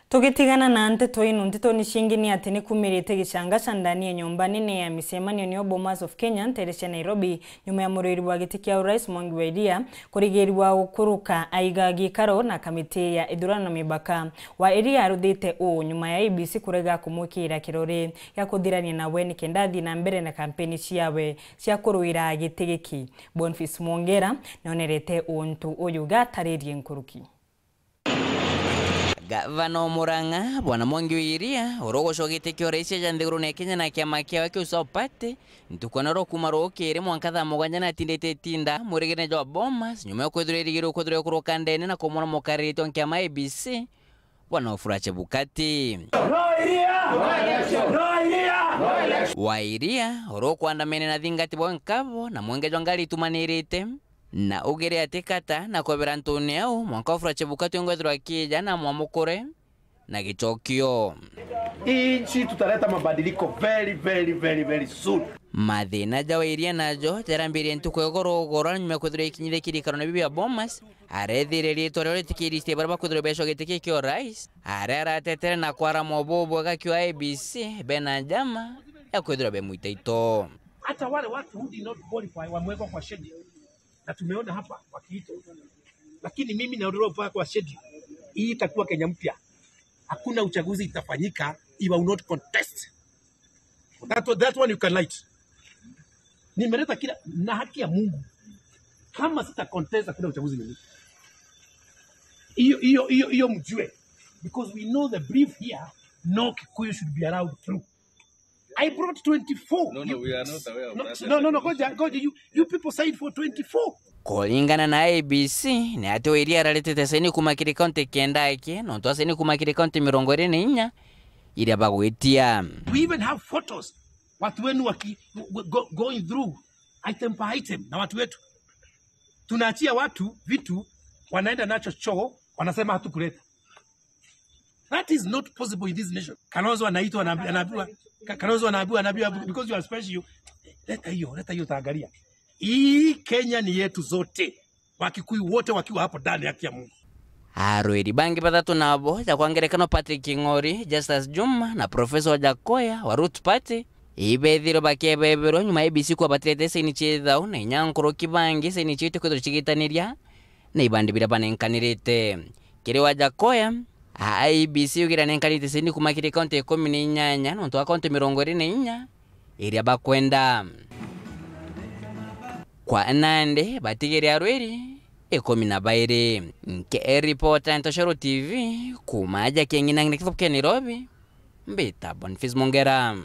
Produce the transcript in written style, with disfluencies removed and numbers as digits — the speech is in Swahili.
Tugitigana na nteto ino nteto ni shingini ati ni kumirite gicanga ndani ya nyumba nene ya misemanio ni BOMAS of Kenya nterecia Nairobi nyuma ya muriri wa giti kia urais MWANGI wa Iria kurigĩrĩrua gukuruka aiga gikaro na kamiti ya ithurano mibaka wa Iria aruthite nyuma ya ABC kurega kumukira kirori ya kuthirania nawe ni kendathi na mbere na kampeni ciawe cia kuruira giti giki. Boniface Mwongera nionerete untu uyu gataririe nkuruki. Gavana Murang'a bwana MWANGI wa Iria urogocogite kio rais ya nthiguru na Kenya na kiama kiawe kiusopate ntukona ro kumaro kire mwankatha muganja na tindete tinda murigene jwa BOMAS nyuma ya kwithurira kuruka ndene na kumona mukarito kiama ABC bwana Ufurache Bukati wa Iria urokwandamene na thingati bonkabo na mwenge jwangali tumanirite na ugere atekata na kwebera Antoni au mwanka Ufurache Bukati ngwethirwa kija na mwamukure na gichokio. Inchi tutaleta mabadiliko very soon. Mathina jawa Iria najo jarambire ntuko yogorogora nyuma kwethirwa ikinyire kirikaro na bibi ya BOMAS arethire rito ryo tikiriste baraba kwethirwa besho gitike kio rais aratetere na kwara mobobo gakio ABC benajama ya kwethirwa bemuita ito. Hata wale watu who did not qualify wamewekwa kwa schedule. Na tumeona hapa wakiito. Lakini mimi naondoa kwa schedule. Hii itakuwa Kenya mpya. Hakuna uchaguzi itafanyika if I will not contest. That one you can light. Nimeleta kila na haki ya Mungu. Kama sita contest hakuna uchaguzi mwingine. Hiyo mjue. Because we know the brief here, no Kikuyu should be allowed through. I brought 24. No, we are not aware of that. No, you people signed for 24. Kulingana na ABC ni ati Iria araletete saini kumakiri kaunti kenda yake no to saini kumakiri kaunti 24 Iria bagwitia. We even have photos watu wenu going through item by item na watu wetu. Tunaachia watu vitu wanaenda nacho choo wanasema hatukuleta. That is not possible in this nation. Kalonzo anaitwa anaambiwa because you are special. Leta hiyo taangalia. Hii Kenya ni yetu zote. Wakikuyu wote wakiwa hapo ndani haki ya Mungu. Arweri bangi batatu nabo ja kwangerekano Patrick Ng'ori, Justus Juma na Professor Wajakoya wa Root Party ibethiro bakebebero nyuma ABC kwa batrete saini chethao na nyankoro kibangi saini chite kwethiro chigitaniria na ibandi bira banenkanirite kiri Wajakoya ABC ugira nenkanite saini kumakire kaunti 18 no to kaunti 24 Iria bakwenda kwa Nande batigeri arweri 12 nke reporter Ntoshero TV kumaja kengina ngine Nairobi mbita Boniface Mwongera.